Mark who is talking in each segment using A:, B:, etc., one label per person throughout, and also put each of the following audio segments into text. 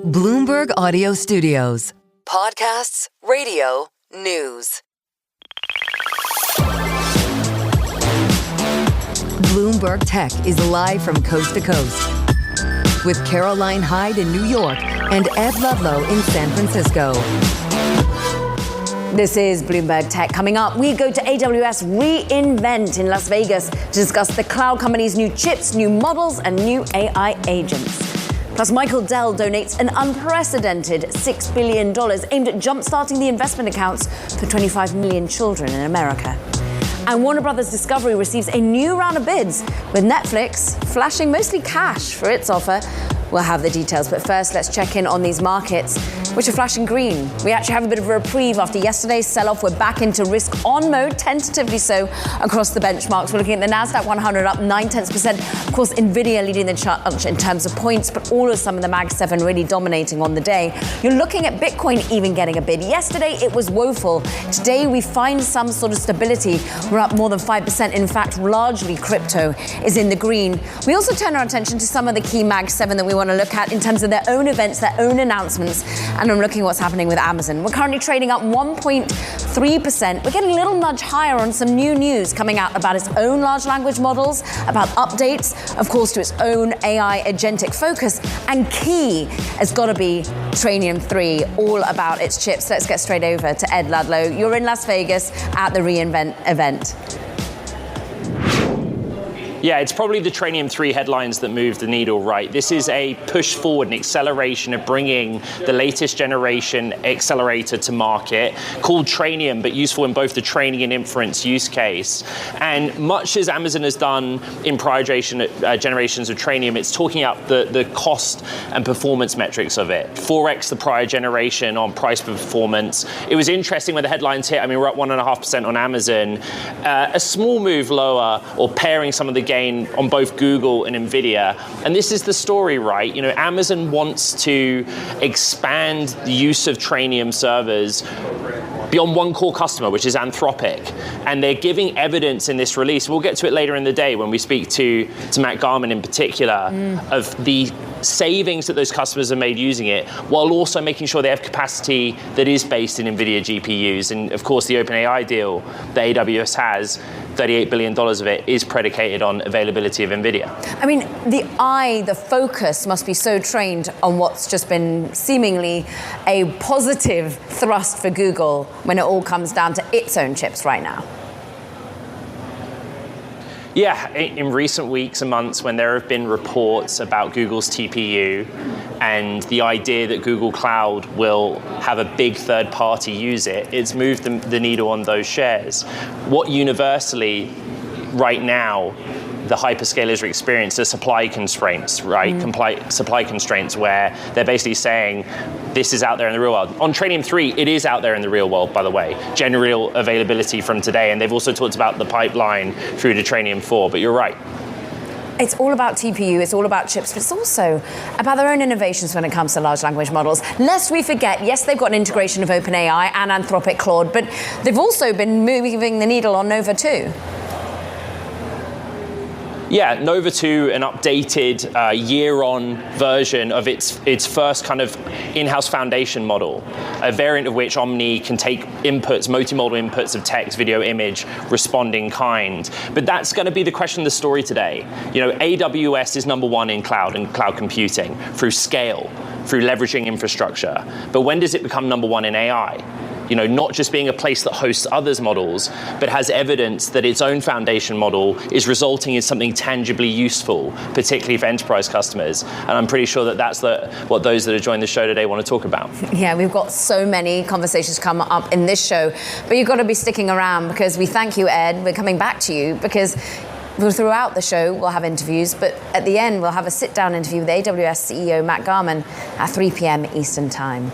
A: Bloomberg Audio Studios. Podcasts, radio, news. Bloomberg Tech is live from coast to coast with Caroline Hyde in New York and Ed Ludlow in San Francisco.
B: This is Bloomberg Tech. Coming up, we go to AWS reInvent in Las Vegas to discuss the cloud company's new chips, new models, and new AI agents. Plus, Michael Dell donates an unprecedented $6 billion aimed at jump-starting the investment accounts for 25 million children in America. And Warner Brothers Discovery receives a new round of bids, with Netflix flashing mostly cash for its offer. We'll have the details, but first let's check in on these markets, which are flashing green. We actually have a bit of a reprieve after yesterday's sell-off. We're back into risk-on mode, tentatively so, across the benchmarks. We're looking at the Nasdaq 100 up 0.9%. Of course, Nvidia leading the chart in terms of points, but all of some of the Mag 7 really dominating on the day. You're looking at Bitcoin even getting a bid. Yesterday, it was woeful. Today, we find some sort of stability. We're up more than 5%. In fact, largely crypto is in the green. We also turn our attention to some of the key Mag 7 that we want to look at in terms of their own events, their own announcements, and I'm looking at what's happening with Amazon. We're currently trading up 1.3%. We're getting a little nudge higher on some new news coming out about its own large language models, about updates, of course, to its own AI agentic focus, and key has got to be Trainium 3, all about its chips. Let's get straight over to Ed Ludlow. You're in Las Vegas at the reInvent event.
C: Yeah, it's probably the Trainium 3 headlines that move the needle, right? This is a push forward, an acceleration of bringing the latest generation accelerator to market, called Trainium, but useful in both the training and inference use case. And much as Amazon has done in prior generations of Trainium, it's talking up the cost and performance metrics of it. 4x the prior generation on price per performance. It was interesting when the headlines hit. I mean, we're up 1.5% on Amazon. A small move lower, or pairing some of the gain on both Google and Nvidia. And this is the story, right? You know, Amazon wants to expand the use of Trainium servers beyond one core customer, which is Anthropic. And they're giving evidence in this release. We'll get to it later in the day when we speak to Matt Garman in particular, of the savings that those customers have made using it, while also making sure they have capacity that is based in NVIDIA GPUs. And of course, the OpenAI deal that AWS has, $38 billion of it, is predicated on availability of NVIDIA.
B: I mean, the focus must be so trained on what's just been seemingly a positive thrust for Google when it all comes down to its own chips right now.
C: Yeah, in recent weeks and months, when there have been reports about Google's TPU and the idea that Google Cloud will have a big third party use it, it's moved the needle on those shares. What universally, right now, the hyperscalers are experiencing supply constraints, right? Supply constraints where they're basically saying, this is out there in the real world. On Trainium 3, it is out there in the real world, by the way. General availability from today. And they've also talked about the pipeline through to Trainium 4, but you're right.
B: It's all about TPU, it's all about chips, but it's also about their own innovations when it comes to large language models. Lest we forget, yes, they've got an integration of OpenAI and Anthropic Claude, but they've also been moving the needle on Nova 2.
C: Yeah, Nova 2, an updated year-on version of its first kind of in-house foundation model, a variant of which Omni can take inputs, multimodal inputs of text, video, image, respond in kind. But that's going to be the question of the story today. You know, AWS is number one in cloud and cloud computing through scale, through leveraging infrastructure. But when does it become number one in AI? You know, not just being a place that hosts others' models, but has evidence that its own foundation model is resulting in something tangibly useful, particularly for enterprise customers. And I'm pretty sure that that's what those that are joined the show today want to talk about. Yeah,
B: we've got so many conversations come up in this show, but you've got to be sticking around because we thank you, Ed. We're coming back to you because throughout the show, we'll have interviews, but at the end, we'll have a sit-down interview with AWS CEO Matt Garman at 3 p.m. Eastern Time.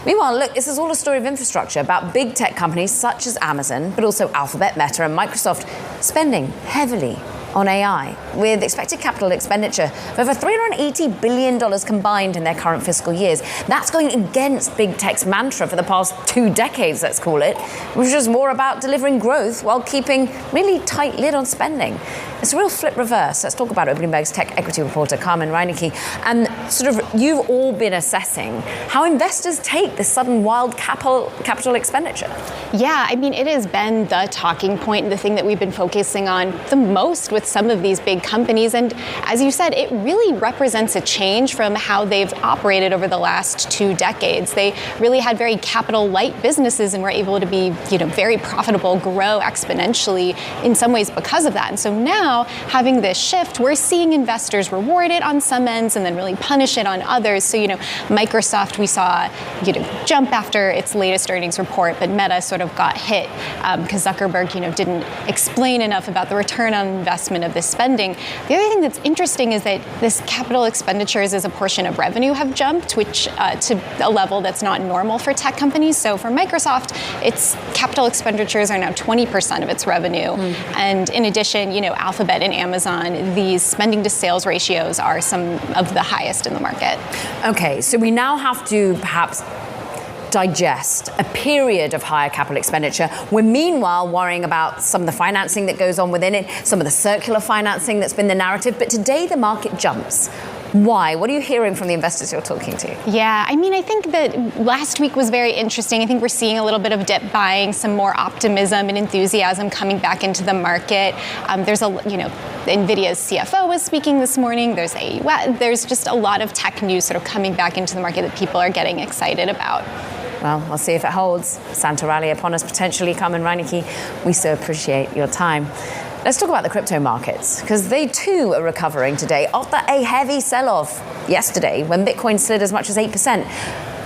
B: Meanwhile, look, this is all a story of infrastructure about big tech companies such as Amazon, but also Alphabet, Meta, and Microsoft spending heavily on AI, with expected capital expenditure of over $380 billion combined in their current fiscal years. That's going against big tech's mantra for the past 2 decades, let's call it, which is more about delivering growth while keeping really tight lid on spending. It's a real flip reverse. Let's talk about it. Bloomberg's tech equity reporter, Carmen Reinecke. And you've all been assessing how investors take this sudden wild capital expenditure.
D: Yeah, I mean, it has been the talking point, the thing that we've been focusing on the most with some of these big companies. And as you said, it really represents a change from how they've operated over the last 2 decades. They really had very capital light businesses and were able to be, very profitable, grow exponentially in some ways because of that. And so now having this shift, we're seeing investors reward it on some ends and then really punish it on others. So, Microsoft, we saw, jump after its latest earnings report, but Meta sort of got hit because Zuckerberg, didn't explain enough about the return on investment of this spending. The other thing that's interesting is that this capital expenditures as a portion of revenue have jumped, which to a level that's not normal for tech companies. So for Microsoft, its capital expenditures are now 20% of its revenue. And in addition, Alphabet and Amazon, these spending to sales ratios are some of the highest in the market.
B: Okay, so we now have to perhaps digest a period of higher capital expenditure. We're meanwhile worrying about some of the financing that goes on within it, some of the circular financing that's been the narrative. But today the market jumps. Why? What are you hearing from the investors you're talking to?
D: Yeah, I mean, I think that last week was very interesting. I think we're seeing a little bit of dip buying, some more optimism and enthusiasm coming back into the market. There's NVIDIA's CFO was speaking this morning. There's AWS. There's just a lot of tech news sort of coming back into the market that people are getting excited about.
B: Well, we'll see if it holds. Santa rally upon us potentially. Carmen Reinecke, we so appreciate your time. Let's talk about the crypto markets, because they too are recovering today after a heavy sell-off yesterday when Bitcoin slid as much as 8%.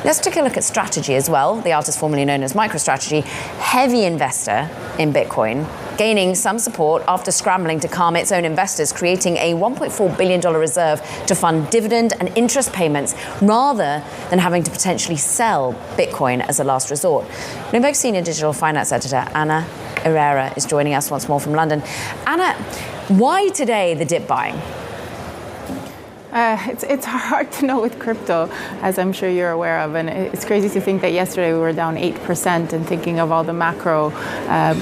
B: Let's take a look at Strategy as well, the artist formerly known as MicroStrategy, heavy investor in Bitcoin, gaining some support after scrambling to calm its own investors, creating a $1.4 billion reserve to fund dividend and interest payments rather than having to potentially sell Bitcoin as a last resort. Bloomberg senior digital finance editor Anna Herrera is joining us once more from London. Anna, why today the dip buying?
E: It's hard to know with crypto, as I'm sure you're aware of, and it's crazy to think that yesterday we were down 8% and thinking of all the macro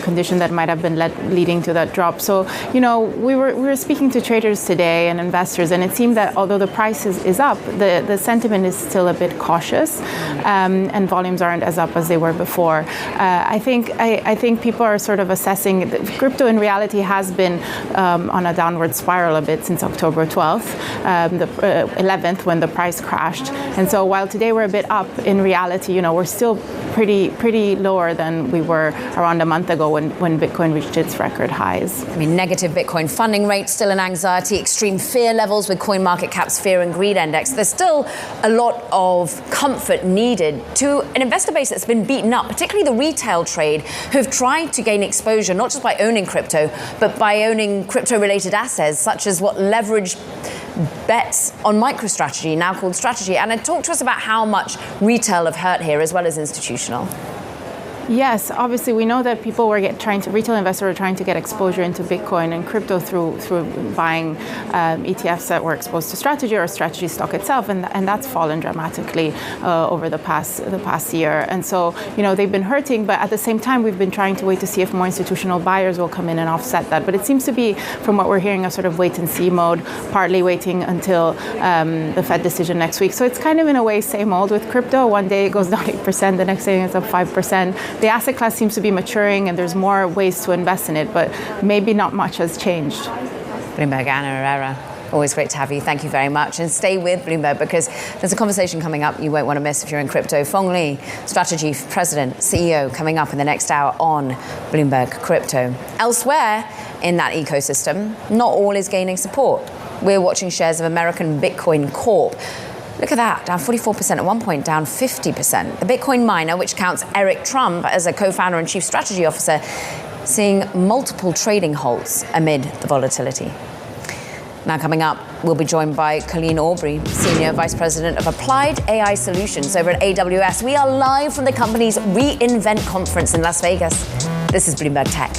E: conditions that might have been leading to that drop. So, we were speaking to traders today and investors, and it seemed that although the price is up, the sentiment is still a bit cautious, and volumes aren't as up as they were before. I think people are sort of assessing that crypto in reality has been on a downward spiral a bit since October 12th. The 11th when the price crashed. And so while today we're a bit up, in reality, we're still pretty lower than we were around a month ago when Bitcoin reached its record highs.
B: I mean, negative Bitcoin funding rate, still an anxiety, extreme fear levels with CoinMarketCap's Fear and Greed Index. There's still a lot of comfort needed to an investor base that's been beaten up, particularly the retail trade, who've tried to gain exposure, not just by owning crypto, but by owning crypto-related assets, such as what leveraged bets on MicroStrategy, now called Strategy. And talk to us about how much retail have hurt here as well as institutional.
E: Yes, obviously we know that people were retail investors were trying to get exposure into Bitcoin and crypto through buying ETFs that were exposed to Strategy or Strategy stock itself, and that's fallen dramatically over the past year. And so they've been hurting, but at the same time we've been trying to wait to see if more institutional buyers will come in and offset that. But it seems to be, from what we're hearing, a sort of wait and see mode, partly waiting until the Fed decision next week. So it's kind of in a way same old with crypto. One day it goes down 8%, the next day it's up 5%. The asset class seems to be maturing and there's more ways to invest in it, but maybe not much has changed.
B: Bloomberg, Anna Herrera, always great to have you. Thank you very much. And stay with Bloomberg because there's a conversation coming up you won't want to miss if you're in crypto. Fong Li, Strategy President, CEO, coming up in the next hour on Bloomberg Crypto. Elsewhere in that ecosystem, not all is gaining support. We're watching shares of American Bitcoin Corp. Look at that, down 44%, at one point down 50%. The Bitcoin miner, which counts Eric Trump as a co-founder and chief strategy officer, seeing multiple trading halts amid the volatility. Now coming up, we'll be joined by Colleen Aubrey, Senior Vice President of Applied AI Solutions over at AWS. We are live from the company's reInvent conference in Las Vegas. This is Bloomberg Tech.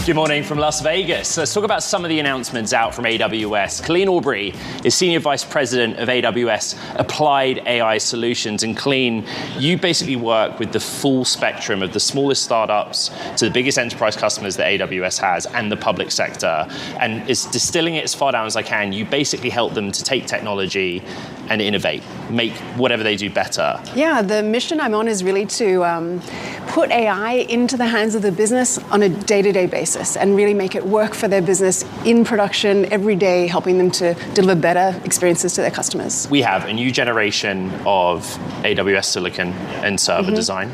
C: Good morning from Las Vegas. Let's talk about some of the announcements out from AWS. Colleen Aubrey is Senior Vice President of AWS Applied AI Solutions. And Colleen, you basically work with the full spectrum of the smallest startups to the biggest enterprise customers that AWS has and the public sector. And it's distilling it as far down as I can. You basically help them to take technology and innovate, make whatever they do better.
F: Yeah, the mission I'm on is really to put AI into the hands of the business on a day-to-day basis and really make it work for their business in production every day, helping them to deliver better experiences to their customers.
C: We have a new generation of AWS silicon and server design.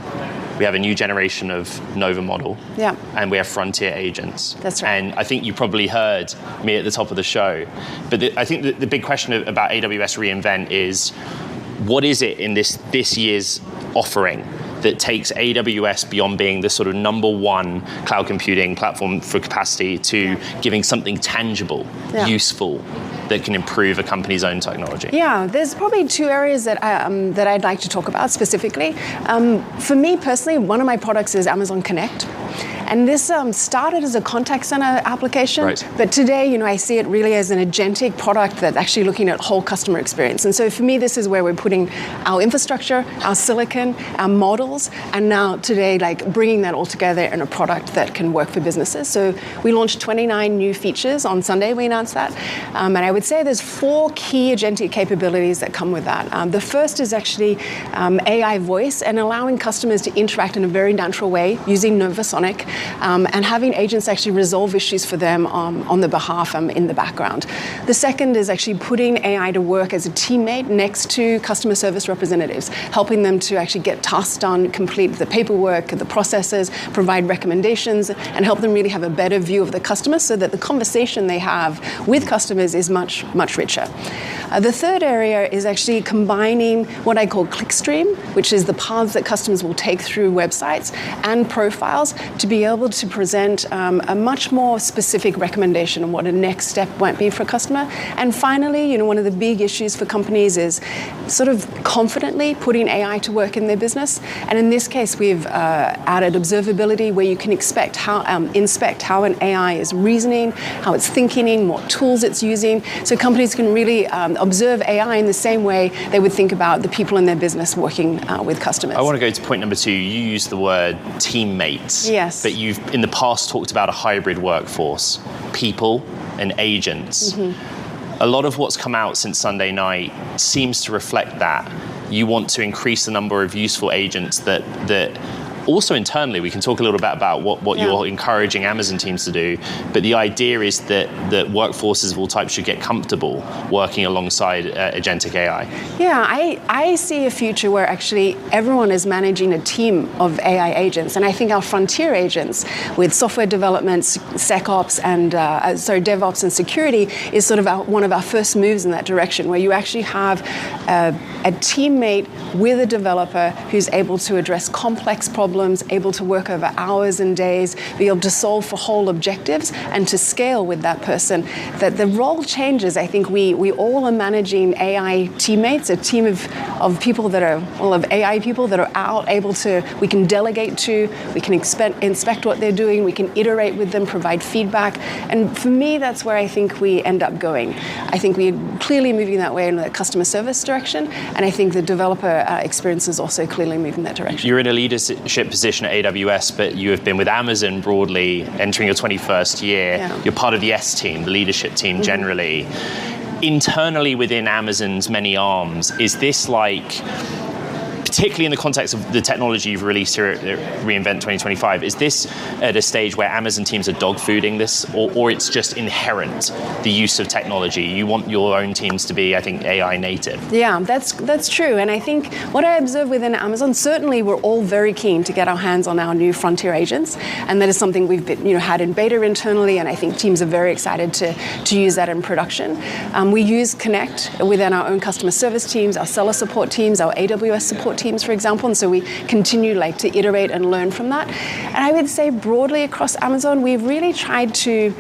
C: We have a new generation of Nova model.
F: Yeah.
C: And we have frontier agents.
F: That's right.
C: And I think you probably heard me at the top of the show. But I think the big question about AWS reInvent is, what is it in this year's offering that takes AWS beyond being the sort of number one cloud computing platform for capacity to giving something tangible, useful, that can improve a company's own technology?
F: Yeah, there's probably two areas that I'd like to talk about specifically. For me personally, one of my products is Amazon Connect. And this started as a contact center application,
C: right.
F: But today, I see it really as an agentic product that's actually looking at whole customer experience. And so for me, this is where we're putting our infrastructure, our silicon, our models, and now today, bringing that all together in a product that can work for businesses. So we launched 29 new features on Sunday. We announced that, and I would say there's 4 key agentic capabilities that come with that. The first is actually AI voice and allowing customers to interact in a very natural way using Nova Sonic. And having agents actually resolve issues for them on their behalf in the background. The second is actually putting AI to work as a teammate next to customer service representatives, helping them to actually get tasks done, complete the paperwork, the processes, provide recommendations, and help them really have a better view of the customer so that the conversation they have with customers is much, much richer. The third area is actually combining what I call clickstream, which is the paths that customers will take through websites and profiles to be able to present a much more specific recommendation on what a next step might be for a customer. And finally, one of the big issues for companies is sort of confidently putting AI to work in their business. And in this case, we've added observability where you can inspect how an AI is reasoning, how it's thinking, what tools it's using. So companies can really observe AI in the same way they would think about the people in their business working with customers.
C: I want to go to point number 2. You used the word teammates.
F: Yes.
C: But you've in the past talked about a hybrid workforce, people and agents. A lot of what's come out since Sunday night seems to reflect that. You want to increase the number of useful agents that also internally, we can talk a little bit about what you're encouraging Amazon teams to do, but the idea is that workforces of all types should get comfortable working alongside agentic AI.
F: Yeah, I see a future where actually everyone is managing a team of AI agents, and I think our frontier agents with software development, SecOps, and DevOps and security is sort of one of our first moves in that direction, where you actually have a teammate with a developer who's able to address complex problems, able to work over hours and days, be able to solve for whole objectives and to scale with that person. That the role changes. I think we all are managing AI teammates, a team of people that are, of AI people that are out able to, we can delegate to, we can inspect what they're doing, we can iterate with them, provide feedback. And for me, that's where I think we end up going. I think we're clearly moving that way in the customer service direction, and I think the developer experience is also clearly moving that direction.
C: You're in a leadership position at AWS, but you have been with Amazon broadly, entering your 21st year.
F: Yeah.
C: You're part of the S team, the leadership team generally. Internally within Amazon's many arms, is this particularly in the context of the technology you've released here at reInvent 2025, is this at a stage where Amazon teams are dogfooding this, or it's just inherent, the use of technology? You want your own teams to be, I think, AI native.
F: Yeah, that's true. And I think what I observe within Amazon, certainly we're all very keen to get our hands on our new frontier agents. And that is something we've had in beta internally, and I think teams are very excited to use that in production. We use Connect within our own customer service teams, our seller support teams, our AWS support teams, for example, and so we continue to iterate and learn from that. And I would say broadly across Amazon, we've really tried to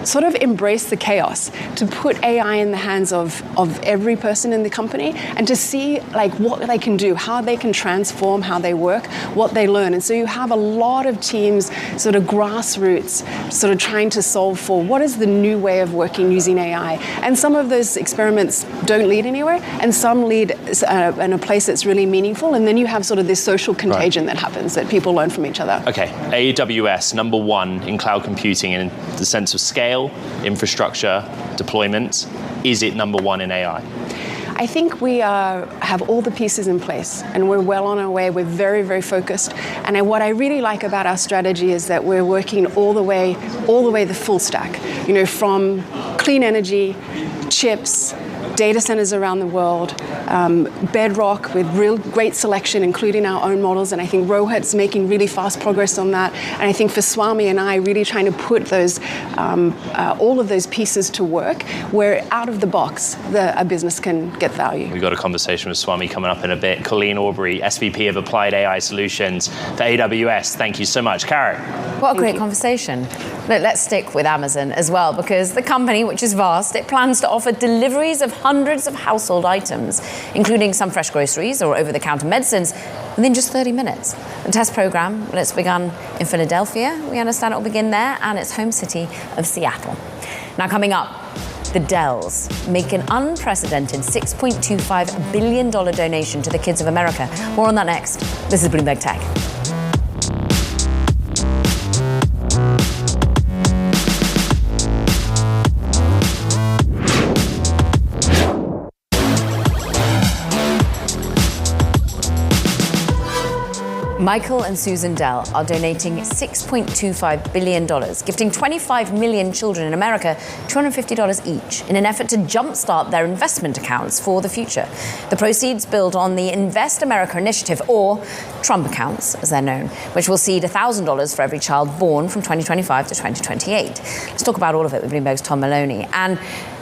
F: sort of embrace the chaos, to put AI in the hands of every person in the company, and to see like what they can do, how they can transform how they work, what they learn. And so you have a lot of teams sort of grassroots sort of trying to solve for what is the new way of working using AI. And some of those experiments don't lead anywhere, and some lead in a place that's really meaningful. And then you have sort of this social contagion that happens, that people learn from each other.
C: Okay, AWS, number one in cloud computing in the sense of scale, infrastructure, deployment. Is it number one in AI?
F: I think we have all the pieces in place, and we're well on our way. We're very, very focused. And what I really like about our strategy is that we're working all the way the full stack. You know, from clean energy, chips, data centers around the world, Bedrock with real great selection, including our own models. And I think Rohit's making really fast progress on that. And I think for Swami and I, really trying to put those, all of those pieces to work, where out of the box, a business can get value.
C: We've got a conversation with Swami coming up in a bit. Colleen Aubrey, SVP of Applied AI Solutions for AWS. Thank you so much. Karen.
B: What a great conversation. Let's stick with Amazon as well, because the company, which is vast, it plans to offer deliveries of hundreds of household items, including some fresh groceries or over-the-counter medicines, within just 30 minutes. The test program, it's begun in Philadelphia. We understand it will begin there, and its home city of Seattle. Now, coming up, the Dells make an unprecedented $6.25 billion donation to the kids of America. More on that next. This is Bloomberg Tech. Michael and Susan Dell are donating $6.25 billion, gifting 25 million children in America $250 each in an effort to jumpstart their investment accounts for the future. The proceeds build on the Invest America initiative, or Trump accounts, as they're known, which will seed $1,000 for every child born from 2025 to 2028. Let's talk about all of it with Bloomberg's Tom Maloney. And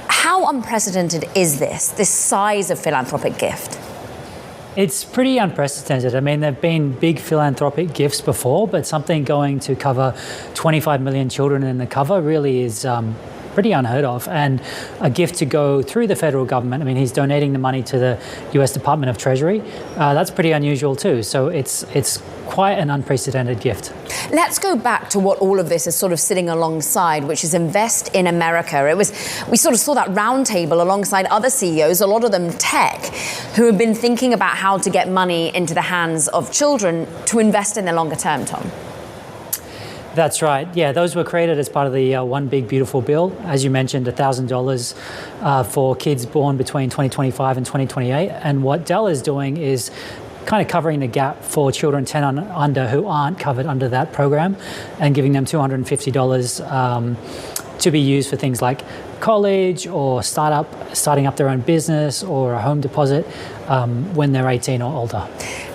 B: how unprecedented is this size of philanthropic gift?
G: It's pretty unprecedented. I mean, there have been big philanthropic gifts before, but something going to cover 25 million children in the cover really is pretty unheard of. And a gift to go through the federal government, I mean, he's donating the money to the US Department of Treasury. That's pretty unusual too. So it's quite an unprecedented gift.
B: Let's go back to what all of this is sort of sitting alongside, which is Invest in America. We sort of saw that roundtable alongside other CEOs, a lot of them tech, who have been thinking about how to get money into the hands of children to invest in the longer term, Tom.
G: That's right. Yeah, those were created as part of the One Big Beautiful Bill. As you mentioned, $1,000 for kids born between 2025 and 2028. And what Dell is doing is kind of covering the gap for children 10 and under who aren't covered under that program, and giving them $250 to be used for things like college or starting up their own business or a home deposit when they're 18 or older.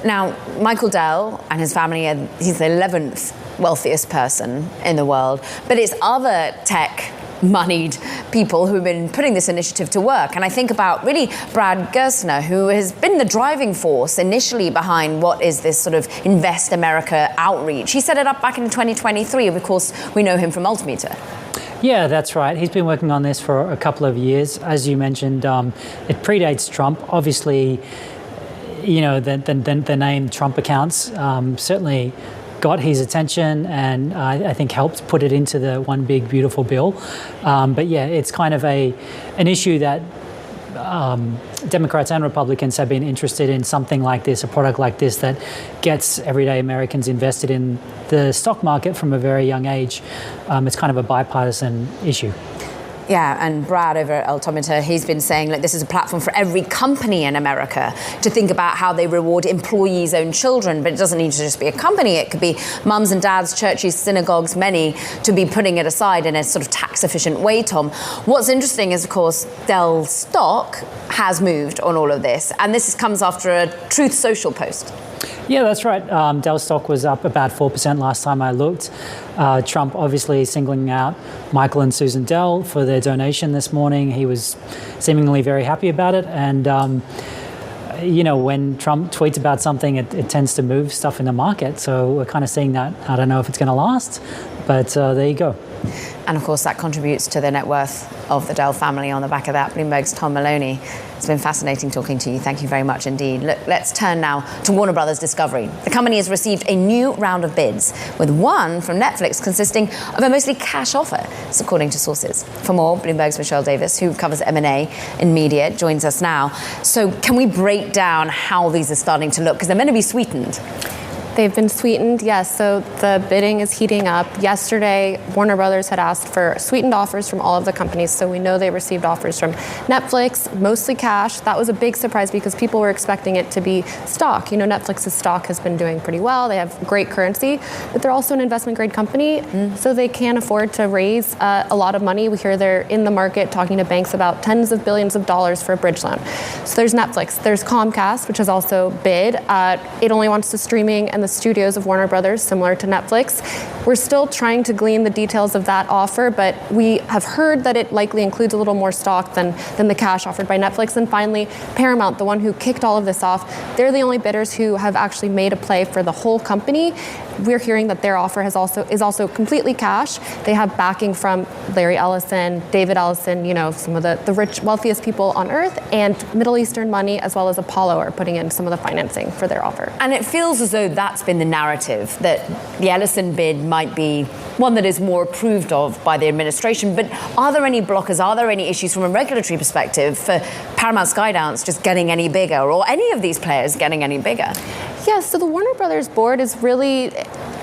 B: Now, Michael Dell and his family, he's the 11th wealthiest person in the world, but it's other tech moneyed people who've been putting this initiative to work. And I think about really Brad Gerstner, who has been the driving force initially behind what is this sort of Invest America outreach. He set it up back in 2023. Of course, we know him from Altimeter.
G: Yeah, that's right. He's been working on this for a couple of years. As you mentioned, it predates Trump. Obviously, you know, the name Trump accounts certainly got his attention, and I think helped put it into the One Big Beautiful Bill. But yeah, it's kind of an issue that Democrats and Republicans have been interested in, something like this, a product like this that gets everyday Americans invested in the stock market from a very young age. It's kind of a bipartisan issue.
B: Yeah, and Brad over at Altimeter, he's been saying, look, this is a platform for every company in America to think about how they reward employees' own children. But it doesn't need to just be a company. It could be mums and dads, churches, synagogues, many, to be putting it aside in a sort of tax-efficient way, Tom. What's interesting is, of course, Dell stock has moved on all of this. And this comes after a Truth Social post.
G: Yeah, that's right. Dell stock was up about 4% last time I looked. Trump obviously singling out Michael and Susan Dell for their donation this morning. He was seemingly very happy about it. And, you know, when Trump tweets about something, it tends to move stuff in the market. So we're kind of seeing that. I don't know if it's going to last, but there you go.
B: And of course, that contributes to the net worth of the Dell family on the back of that. Bloomberg's Tom Maloney. It's been fascinating talking to you. Thank you very much indeed. Look, let's turn now to Warner Brothers Discovery. The company has received a new round of bids, with one from Netflix consisting of a mostly cash offer, according to sources. For more, Bloomberg's Michelle Davis, who covers M&A in media, joins us now. So can we break down how these are starting to look? Because they're meant to be sweetened.
H: They've been sweetened, yes. So the bidding is heating up. Yesterday, Warner Brothers had asked for sweetened offers from all of the companies. So we know they received offers from Netflix, mostly cash. That was a big surprise because people were expecting it to be stock. You know, Netflix's stock has been doing pretty well. They have great currency, but they're also an investment grade company. So they can afford to raise a lot of money. We hear they're in the market talking to banks about tens of billions of dollars for a bridge loan. So there's Netflix. There's Comcast, which has also bid. It only wants to streaming and the studios of Warner Brothers, similar to Netflix. We're still trying to glean the details of that offer, but we have heard that it likely includes a little more stock than the cash offered by Netflix. And finally, Paramount, the one who kicked all of this off, they're the only bidders who have actually made a play for the whole company. We're hearing that their offer is also completely cash. They have backing from Larry Ellison, David Ellison, you know, some of the rich, wealthiest people on earth, and Middle Eastern money, as well as Apollo, are putting in some of the financing for their offer.
B: And it feels as though that's been the narrative, that the Ellison bid might be one that is more approved of by the administration. But are there any blockers? Are there any issues from a regulatory perspective for Paramount Skydance just getting any bigger, or any of these players getting any bigger?
H: Yes, so the Warner Brothers board is really,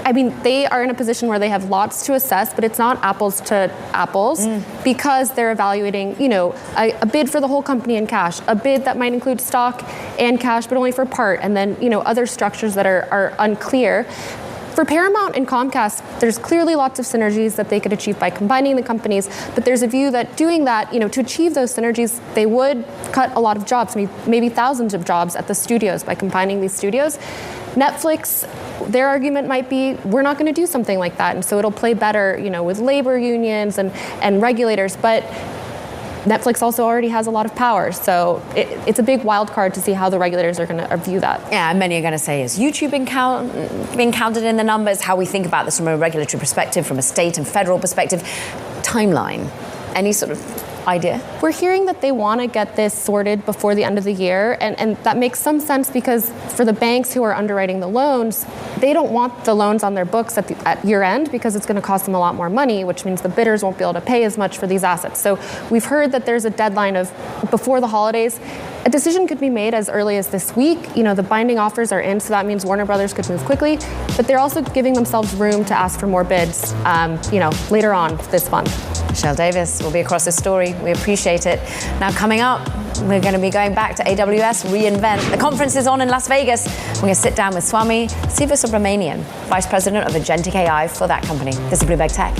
H: I mean, they are in a position where they have lots to assess, but it's not apples to apples because they're evaluating, you know, a bid for the whole company in cash, a bid that might include stock and cash, but only for part, and then, you know, other structures that are unclear. For Paramount and Comcast, there's clearly lots of synergies that they could achieve by combining the companies, but there's a view that doing that, you know, to achieve those synergies, they would cut a lot of jobs, maybe thousands of jobs at the studios by combining these studios. Netflix, their argument might be, we're not going to do something like that, and so it'll play better, you know, with labor unions and regulators, but Netflix also already has a lot of power, so it's a big wild card to see how the regulators are going to view that.
B: Yeah, many are going to say, is YouTube being counted in the numbers? How we think about this from a regulatory perspective, from a state and federal perspective. Timeline, any sort of idea?
H: We're hearing that they want to get this sorted before the end of the year, and that makes some sense because for the banks who are underwriting the loans, they don't want the loans on their books at year end because it's going to cost them a lot more money, which means the bidders won't be able to pay as much for these assets. So we've heard that there's a deadline of before the holidays. A decision could be made as early as this week. You know, the binding offers are in, so that means Warner Brothers could move quickly, but they're also giving themselves room to ask for more bids, you know, later on this month.
B: Michelle Davis will be across this story. We appreciate it. Now, coming up, we're going to be going back to AWS reInvent. The conference is on in Las Vegas. We're going to sit down with Swami Sivasubramanian, Vice President of Agentic AI for that company. This is Bloomberg Tech.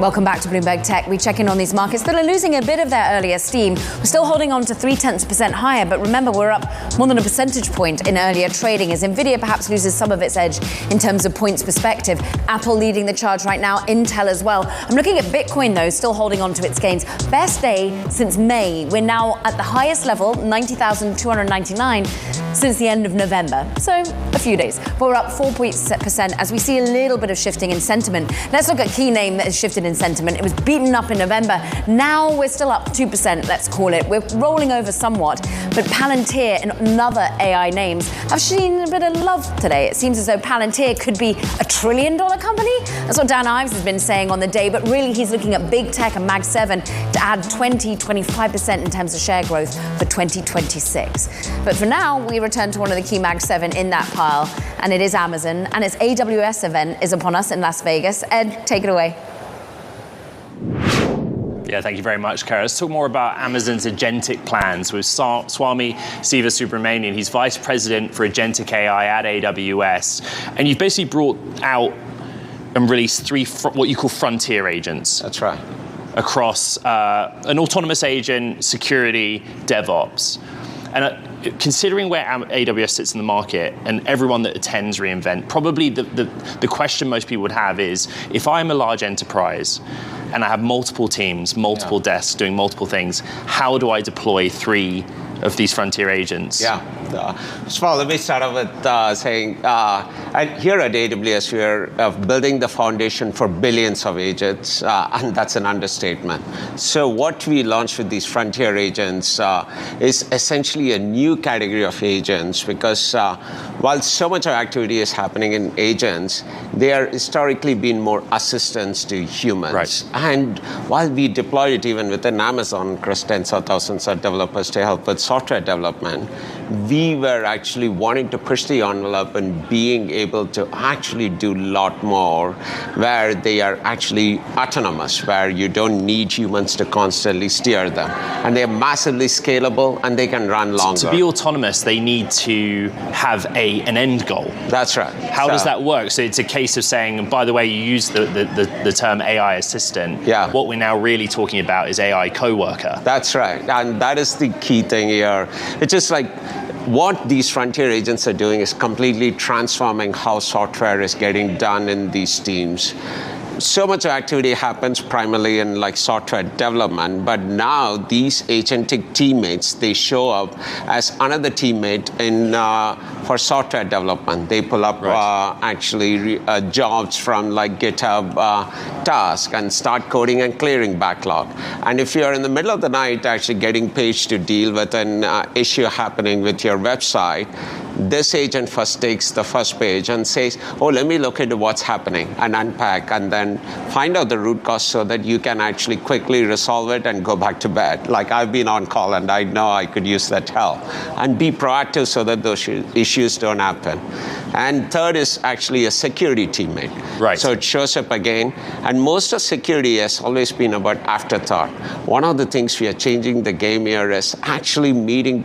B: Welcome back to Bloomberg Tech. We check in on these markets that are losing a bit of their earlier steam. We're still holding on to 0.3% higher, but remember, we're up more than a percentage point in earlier trading as Nvidia perhaps loses some of its edge in terms of points perspective. Apple leading the charge right now, Intel as well. I'm looking at Bitcoin, though, still holding on to its gains. Best day since May. We're now at the highest level, 90,299, since the end of November. So a few days. But we're up 4% as we see a little bit of shifting in sentiment. Let's look at key name that has shifted in sentiment. It was beaten up in November. Now we're still up 2%, let's call it. We're rolling over somewhat, but Palantir and other AI names have seen a bit of love today. It seems as though Palantir could be a $1 trillion company. That's what Dan Ives has been saying on the day, but really he's looking at big tech and Mag 7 to add 25% in terms of share growth for 2026. But for now, we return to one of the key Mag 7 in that pile, and it is Amazon, and its AWS event is upon us in Las Vegas. Ed, take it away.
C: Yeah, thank you very much, Kara. Let's talk more about Amazon's agentic plans with Swami Sivasubramanian. He's Vice President for Agentic AI at AWS. And you've basically brought out and released 3 what you call frontier agents.
I: That's right.
C: Across an autonomous agent, security, DevOps. And considering where AWS sits in the market and everyone that attends reInvent, probably the question most people would have is, if I'm a large enterprise and I have multiple teams, multiple desks doing multiple things, how do I deploy 3 of these frontier agents
I: First of all, let me start off with saying, here at AWS, we are building the foundation for billions of agents, and that's an understatement. So what we launched with these frontier agents is essentially a new category of agents, because while so much of activity is happening in agents, they are historically been more assistants to humans.
C: Right.
I: And while we deployed it even within Amazon, across tens of thousands of developers to help with software development, we were actually wanting to push the envelope and being able to actually do a lot more, where they are actually autonomous, where you don't need humans to constantly steer them. And they're massively scalable, and they can run longer.
C: To be autonomous, they need to have an end goal.
I: That's right.
C: How does that work? So it's a case of saying, by the way, you use the term AI assistant.
I: Yeah.
C: What we're now really talking about is AI coworker.
I: That's right. And that is the key thing here. It's just like, what these frontier agents are doing is completely transforming how software is getting done in these teams. So much activity happens primarily in like software development, but now these agentic teammates, they show up as another teammate in for software development. They pull up jobs from like GitHub task and start coding and clearing backlog. And if you're in the middle of the night actually getting paged to deal with an issue happening with your website, this agent first takes the first page and says, oh, let me look into what's happening and unpack, and then find out the root cause so that you can actually quickly resolve it and go back to bed. Like, I've been on call and I know I could use that help. And be proactive so that those issues don't happen. And third is actually a security teammate.
C: Right.
I: So it shows up again. And most of security has always been about afterthought. One of the things we are changing the game here is actually meeting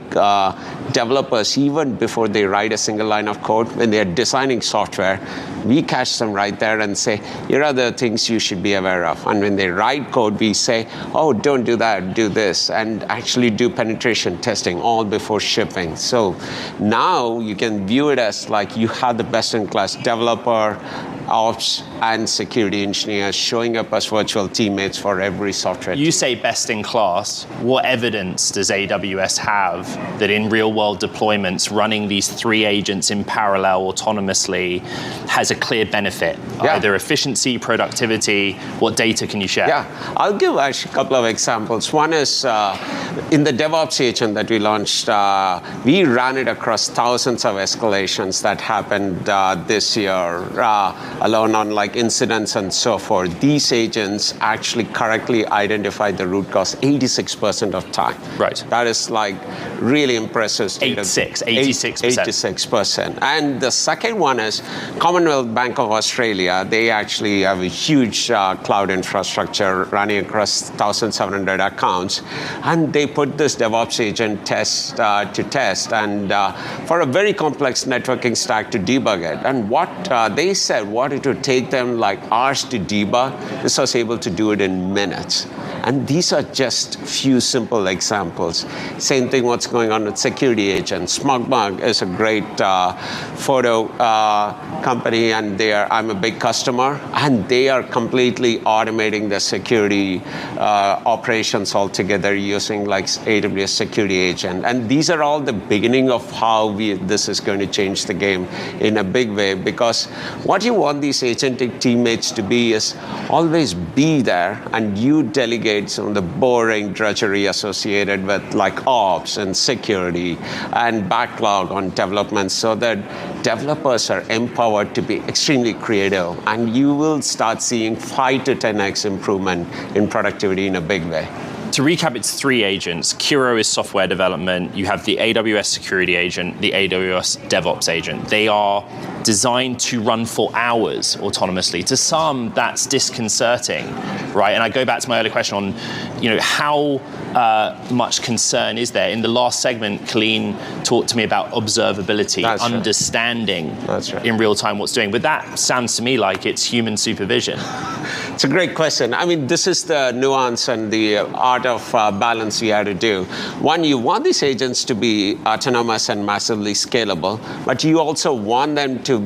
I: developers even before they write a single line of code. When they are designing software, we catch them right there and say, here are the things you should be aware of. And when they write code, we say, oh, don't do that, do this, and actually do penetration testing all before shipping. So now you can view it as like you have the best-in-class developer, ops, and security engineers showing up as virtual teammates for every software team.
C: You say best in class. What evidence does AWS have that in real-world deployments, running these three agents in parallel autonomously has a clear benefit?
I: Yeah.
C: Either efficiency, productivity. What data can you share?
I: Yeah, I'll give actually a couple of examples. One is in the DevOps agent that we launched, we ran it across thousands of escalations that happened this year, alone on like incidents and so forth. These agents actually correctly identified the root cause 86% of time.
C: Right.
I: That is like really impressive.
C: 86%.
I: And the second one is Commonwealth Bank of Australia. They actually have a huge cloud infrastructure running across 1,700 accounts. And they put this DevOps agent to test and for a very complex networking stack to debug it. And what they said, what it would take them like hours to debug, this was able to do it in minutes. And these are just few simple examples. Same thing what's going on with security agents. SmugMug is a great photo company, and I'm a big customer, and they are completely automating the security operations altogether using like AWS security agent. And these are all the beginning of how this is going to change the game in a big way, because what you want these agentic teammates to be is always be there, and you delegate some of the boring drudgery associated with like ops and security and backlog on development, so that developers are empowered to be extremely creative, and you will start seeing 5 to 10x improvement in productivity in a big way.
C: To recap, it's three agents. Kiro is software development. You have the AWS security agent, the AWS DevOps agent. They are designed to run for hours autonomously. To some, that's disconcerting, right? And I go back to my earlier question on, how much concern is there? In the last segment, Colleen talked to me about observability, understanding in real time what's doing. But that sounds to me like it's human supervision.
I: It's a great question. I mean, this is the nuance and the art of balance you have to do. One, you want these agents to be autonomous and massively scalable, but you also want them to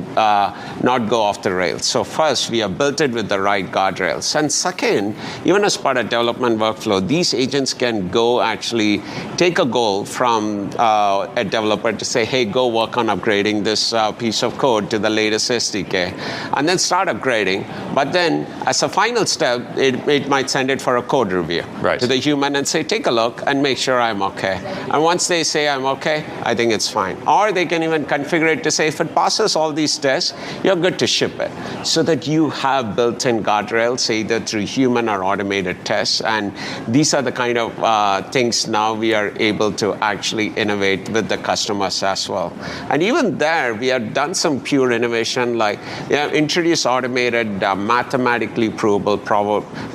I: not go off the rails. So first, we have built it with the right guardrails. And second, even as part of development workflow, these agents can go actually take a goal from a developer to say, hey, go work on upgrading this piece of code to the latest SDK, and then start upgrading. But then, as a final step, it might send it for a code review to the human and say, take a look and make sure I'm okay. And once they say I'm okay, I think it's fine. Or they can even configure it to say, if it passes all these tests, you're good to ship it. So that you have built-in guardrails, either through human or automated tests. And these are the kind of things now we are able to actually innovate with the customers as well. And even there, we have done some pure innovation, like we have introduced automated mathematically provable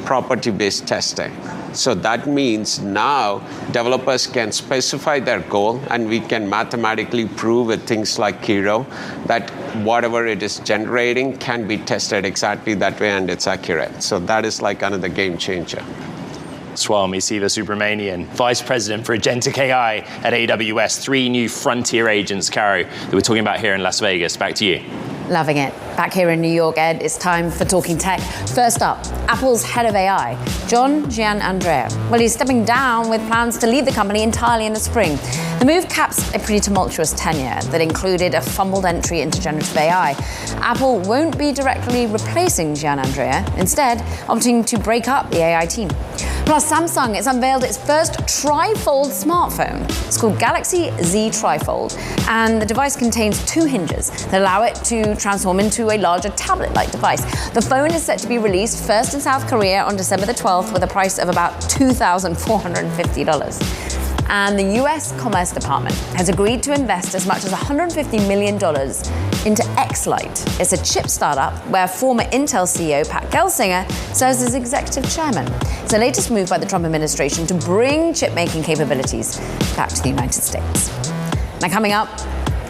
I: property-based testing. So that means now developers can specify their goal, and we can mathematically prove with things like Kiro that whatever it is generating can be tested exactly that way and it's accurate. So that is like another game changer.
C: Swami Siva Subramanian, Vice President for Agentic AI at AWS. 3 new frontier agents, Caro, that we're talking about here in Las Vegas. Back to you.
B: Loving it. Back here in New York, Ed, it's time for Talking Tech. First up, Apple's head of AI, John Giannandrea. Well, he's stepping down with plans to leave the company entirely in the spring. The move caps a pretty tumultuous tenure that included a fumbled entry into generative AI. Apple won't be directly replacing Giannandrea, instead opting to break up the AI team. Plus, Samsung has unveiled its first trifold smartphone. It's called Galaxy Z Trifold, and the device contains 2 hinges that allow it to transform into a larger tablet-like device. The phone is set to be released first in South Korea on December the 12th with a price of about $2,450. And the US Commerce Department has agreed to invest as much as $150 million into Xlight. It's a chip startup where former Intel CEO Pat Gelsinger serves as executive chairman. It's the latest move by the Trump administration to bring chip-making capabilities back to the United States. Now coming up,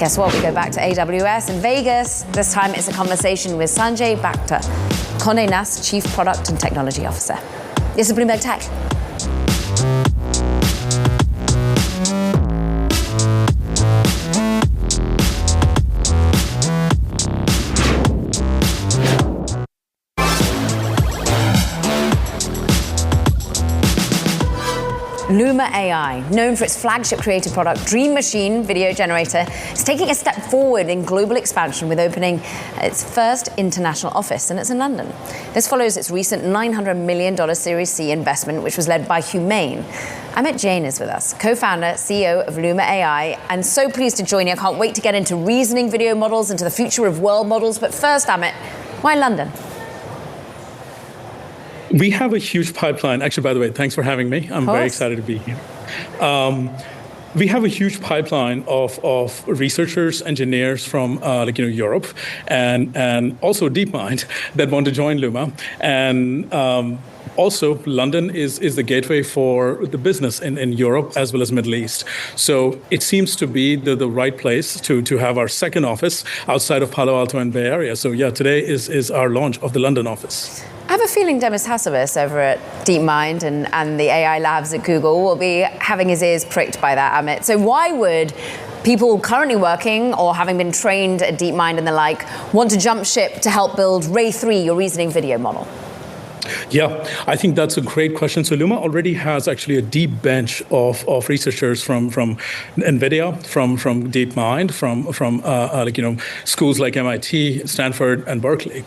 B: guess what? We go back to AWS in Vegas. This time it's a conversation with Sanjay Bhatta, Condé Nast Chief Product and Technology Officer. This is Bloomberg Tech. Luma AI, known for its flagship creative product, Dream Machine video generator, is taking a step forward in global expansion with opening its first international office, and it's in London. This follows its recent $900 million Series C investment, which was led by Humane. Amit Jain is with us, co-founder, CEO of Luma AI, and so pleased to join you. I can't wait to get into reasoning video models, into the future of world models. But first, Amit, why London?
J: We have a huge pipeline. Actually, by the way, thanks for having me. I'm very excited to be here. We have a huge pipeline of researchers, engineers from Europe, and also DeepMind that want to join Luma. And also, London is the gateway for the business in Europe as well as Middle East. So it seems to be the right place to have our second office outside of Palo Alto and Bay Area. So yeah, today is our launch of the London office.
B: I have a feeling Demis Hassabis over at DeepMind and the AI labs at Google will be having his ears pricked by that, Amit. So why would people currently working or having been trained at DeepMind and the like want to jump ship to help build Ray 3, your reasoning video model?
J: Yeah, I think that's a great question. So Luma already has actually a deep bench of researchers from NVIDIA, from DeepMind, from schools like MIT, Stanford, and Berkeley.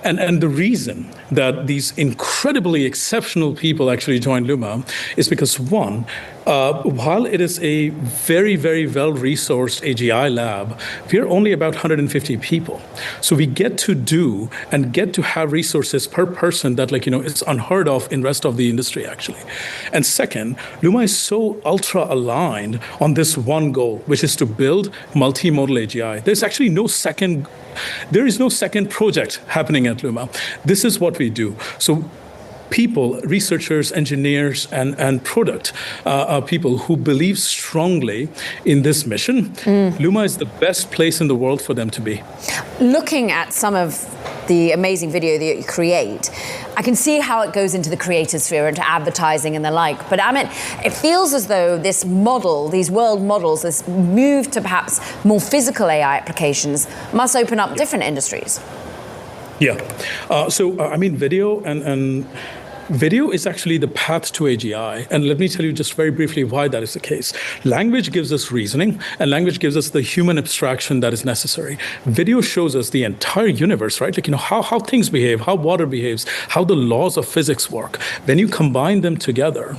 J: And the reason that these incredibly exceptional people actually joined Luma is because, one, while it is a very, very well-resourced AGI lab, we're only about 150 people. So we get to do and get to have resources per person that it's unheard of in the rest of the industry, actually. And second, Luma is so ultra-aligned on this one goal, which is to build multimodal AGI. There is no second project happening at Luma. This is what we do. So people, researchers, engineers, and product people who believe strongly in this mission, Luma is the best place in the world for them to be.
B: Looking at some of the amazing video that you create, I can see how it goes into the creator sphere, into advertising and the like. But Amit, it feels as though this model, these world models, this move to perhaps more physical AI applications must open up different industries.
J: Yeah. Video and video is actually the path to AGI. And let me tell you just very briefly why that is the case. Language gives us reasoning, and language gives us the human abstraction that is necessary. Video shows us the entire universe, right? How things behave, how water behaves, how the laws of physics work. When you combine them together,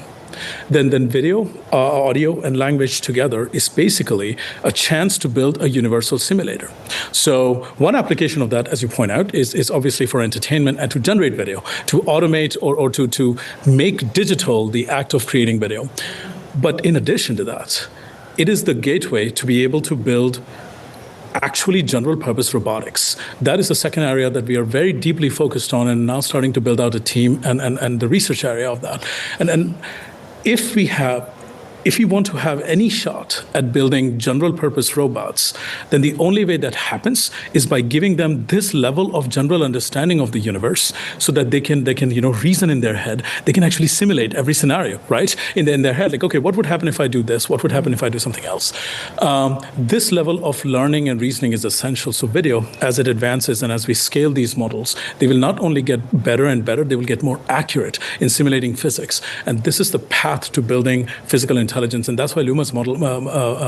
J: then video, audio, and language together is basically a chance to build a universal simulator. So one application of that, as you point out, is obviously for entertainment and to generate video, to automate or to make digital the act of creating video. But in addition to that, it is the gateway to be able to build actually general purpose robotics. That is the second area that we are very deeply focused on and now starting to build out a team and the research area of that. And if we want to have any shot at building general purpose robots, then the only way that happens is by giving them this level of general understanding of the universe so that they can reason in their head. They can actually simulate every scenario, right? In their head, like, okay, what would happen if I do this? What would happen if I do something else? This level of learning and reasoning is essential. So video, as it advances and as we scale these models, they will not only get better and better, they will get more accurate in simulating physics. And this is the path to building physical intelligence. And that's why Luma's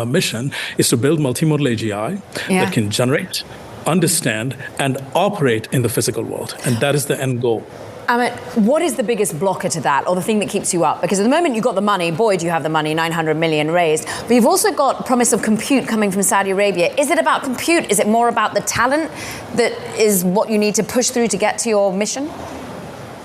J: mission is to build multimodal AGI that can generate, understand, and operate in the physical world. And that is the end goal.
B: Amit, what is the biggest blocker to that, or the thing that keeps you up? Because at the moment you've got the money, boy, do you have the money, 900 million raised, but you've also got promise of compute coming from Saudi Arabia. Is it about compute? Is it more about the talent that is what you need to push through to get to your mission?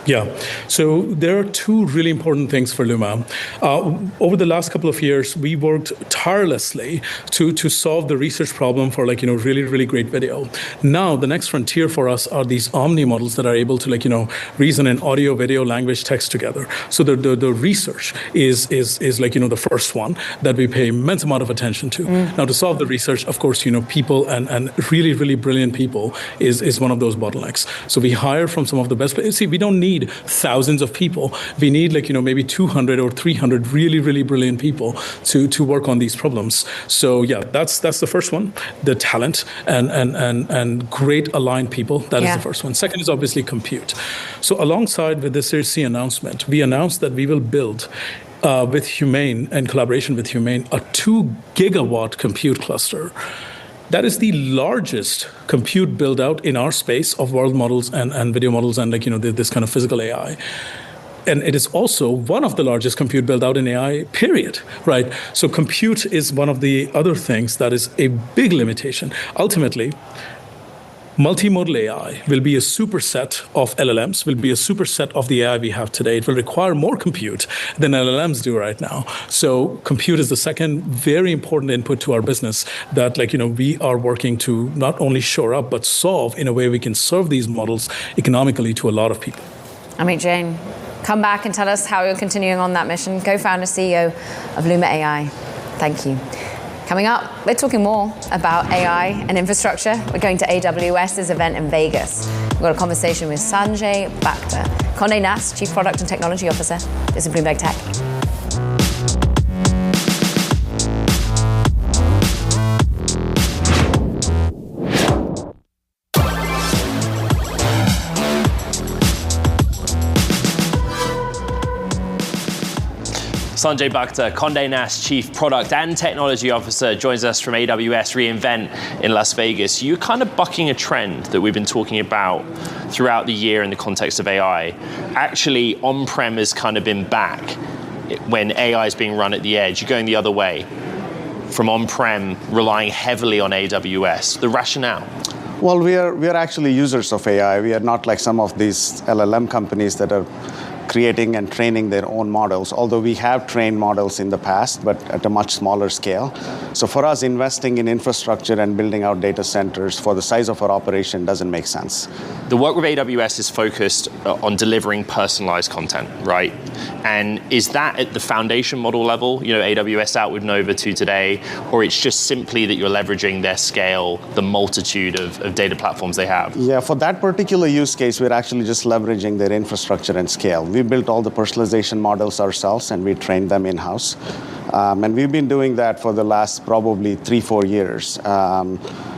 J: Yeah, so there are two really important things for Luma. Over the last couple of years, we worked tirelessly to solve the research problem for really, really great video. Now, the next frontier for us are these omni models that are able to reason in audio, video, language, text together. So the research is the first one that we pay immense amount of attention to. Now, to solve the research, of course, people and really, really brilliant people is one of those bottlenecks. So we hire from some of the best players. See, we don't need thousands of people. We need maybe 200 or 300 really, really brilliant people to work on these problems. So yeah, that's the first one, the talent and great aligned people. That is the first one. Second is obviously compute. So alongside with this Series C announcement, we announced that we will build with Humane, in collaboration with Humane, a 2 gigawatt compute cluster. That is the largest compute build-out in our space of world models and video models and this kind of physical AI. And it is also one of the largest compute build-out in AI, period, right? So compute is one of the other things that is a big limitation. Ultimately, multimodal AI will be a superset of LLMs, will be a superset of the AI we have today. It will require more compute than LLMs do right now. So compute is the second very important input to our business that we are working to not only shore up, but solve in a way we can serve these models economically to a lot of people.
B: Amit Jain, come back and tell us how you're continuing on that mission. Co-founder, CEO of Luma AI. Thank you. Coming up, we're talking more about AI and infrastructure. We're going to AWS's event in Vegas. We've got a conversation with Sanjay Bhatta, Condé Nast, Chief Product and Technology Officer. This is Bloomberg Tech.
C: Sanjay Bhatta, Condé Nast Chief Product and Technology Officer, joins us from AWS reInvent in Las Vegas. You're kind of bucking a trend that we've been talking about throughout the year in the context of AI. Actually, on-prem has kind of been back when AI is being run at the edge. You're going the other way, from on-prem relying heavily on AWS. The rationale?
K: Well, we are actually users of AI. We are not like some of these LLM companies that are creating and training their own models, although we have trained models in the past, but at a much smaller scale. So for us, investing in infrastructure and building out data centers for the size of our operation doesn't make sense.
C: The work with AWS is focused on delivering personalized content, right? And is that at the foundation model level, AWS out with Nova 2 today, or it's just simply that you're leveraging their scale, the multitude of data platforms they have?
K: Yeah, for that particular use case, we're actually just leveraging their infrastructure and scale. We built all the personalization models ourselves, and we trained them in-house. And we've been doing that for the last probably 3-4 years.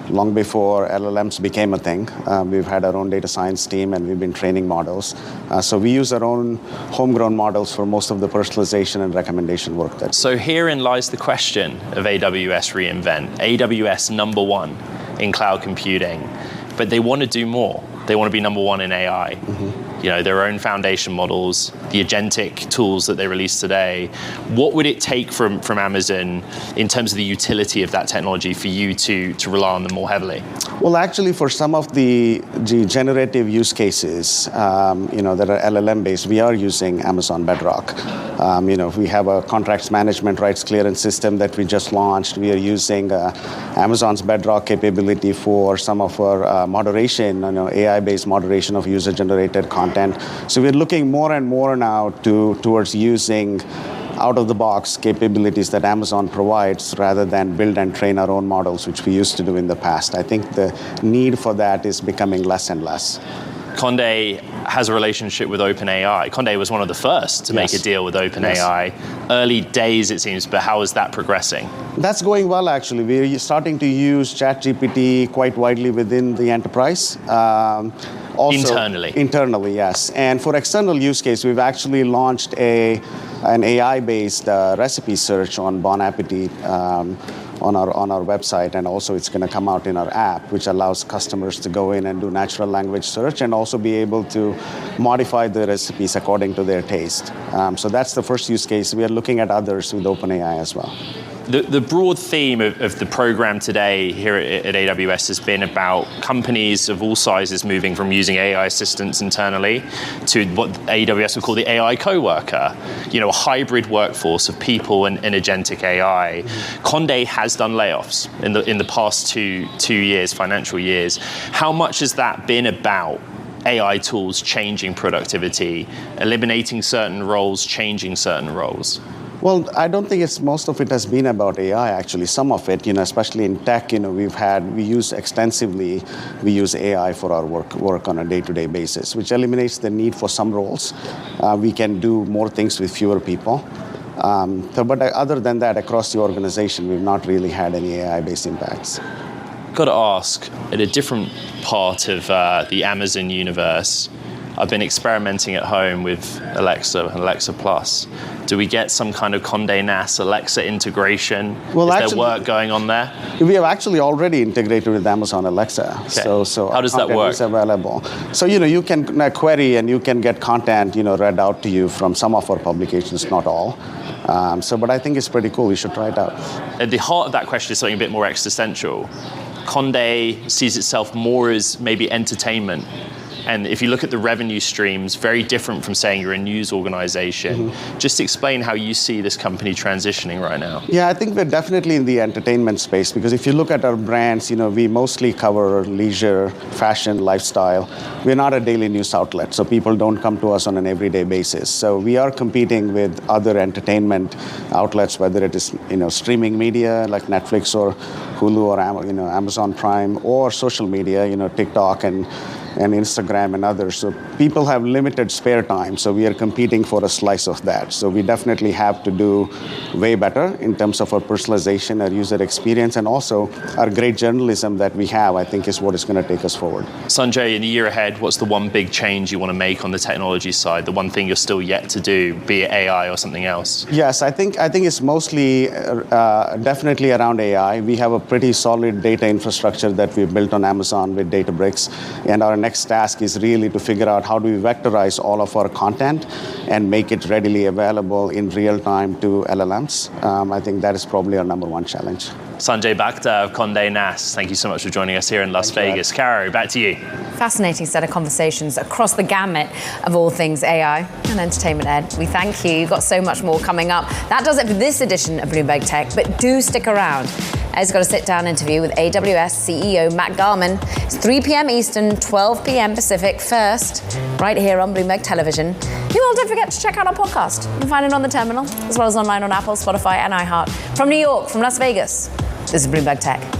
K: Long before LLMs became a thing. We've had our own data science team, and we've been training models. So we use our own homegrown models for most of the personalization and recommendation work.
C: So herein lies the question of AWS reInvent. AWS number one in cloud computing, but they want to do more. They want to be number one in AI. Their own foundation models, the agentic tools that they released today. What would it take from Amazon in terms of the utility of that technology for you to rely on them more heavily?
K: Well, actually, for some of the generative use cases, that are LLM-based, we are using Amazon Bedrock. We have a contracts management rights clearance system that we just launched. We are using Amazon's Bedrock capability for some of our moderation, AI-based moderation of user-generated content. So we're looking more and more now towards using out-of-the-box capabilities that Amazon provides rather than build and train our own models, which we used to do in the past. I think the need for that is becoming less and less.
C: Condé has a relationship with OpenAI. Condé was one of the first to make a deal with OpenAI. Early days, it seems, but how is that progressing?
K: That's going well, actually. We're starting to use ChatGPT quite widely within the enterprise. Also, internally, yes. And for external use case, we've actually launched an AI-based recipe search on Bon Appetit on our website, and also it's going to come out in our app, which allows customers to go in and do natural language search and also be able to modify the recipes according to their taste. So that's the first use case. We are looking at others with OpenAI as well.
C: The broad theme of the program today here at AWS has been about companies of all sizes moving from using AI assistants internally to what AWS would call the AI co-worker, a hybrid workforce of people and agentic AI. Condé has done layoffs in the past two years, financial years. How much has that been about AI tools changing productivity, eliminating certain roles, changing certain roles?
K: Well, I don't think most of it has been about AI, actually. Some of it, especially in tech, we use AI for our work on a day-to-day basis, which eliminates the need for some roles. We can do more things with fewer people. But other than that, across the organization, we've not really had any AI-based impacts.
C: Got to ask, at a different part of the Amazon universe, I've been experimenting at home with Alexa and Alexa Plus. Do we get some kind of Condé Nast Alexa integration? Is there work going on there?
K: We have actually already integrated with Amazon Alexa.
C: Okay. So how does that work?
K: Is available. So you can query and you can get content read out to you from some of our publications, not all. But I think it's pretty cool. You should try it out.
C: At the heart of that question is something a bit more existential. Condé sees itself more as maybe entertainment. And if you look at the revenue streams, very different from saying you're a news organization. Just explain how you see this company transitioning right now.
K: Yeah, I think we're definitely in the entertainment space, because if you look at our brands, we mostly cover leisure, fashion, lifestyle. We're not a daily news outlet, so people don't come to us on an everyday basis. So we are competing with other entertainment outlets, whether it is streaming media like Netflix or Hulu or Amazon Prime, or social media, TikTok and Instagram and others. So people have limited spare time, so we are competing for a slice of that. So we definitely have to do way better in terms of our personalization, our user experience, and also our great journalism that we have, I think, is what is going to take us forward.
C: Sanjay, in the year ahead, what's the one big change you want to make on the technology side, the one thing you're still yet to do, be it AI or something else?
K: Yes, I think it's mostly definitely around AI. We have a pretty solid data infrastructure that we've built on Amazon with Databricks, and our next task is really to figure out how do we vectorize all of our content and make it readily available in real time to LLMs. I think that is probably our number one challenge.
C: Sanjay Bhakta of Condé Nast, thank you so much for joining us here in Las Vegas. Caro, back to you.
B: Fascinating set of conversations across the gamut of all things AI and entertainment, Ed. We thank you. You've got so much more coming up. That does it for this edition of Bloomberg Tech, but do stick around. Ed's got a sit-down interview with AWS CEO Matt Garman. It's 3 p.m. Eastern, 12 p.m. Pacific, first, right here on Bloomberg Television. Meanwhile, don't forget to check out our podcast. You can find it on the terminal, as well as online on Apple, Spotify, and iHeart. From New York, from Las Vegas, this is Bloomberg Tech.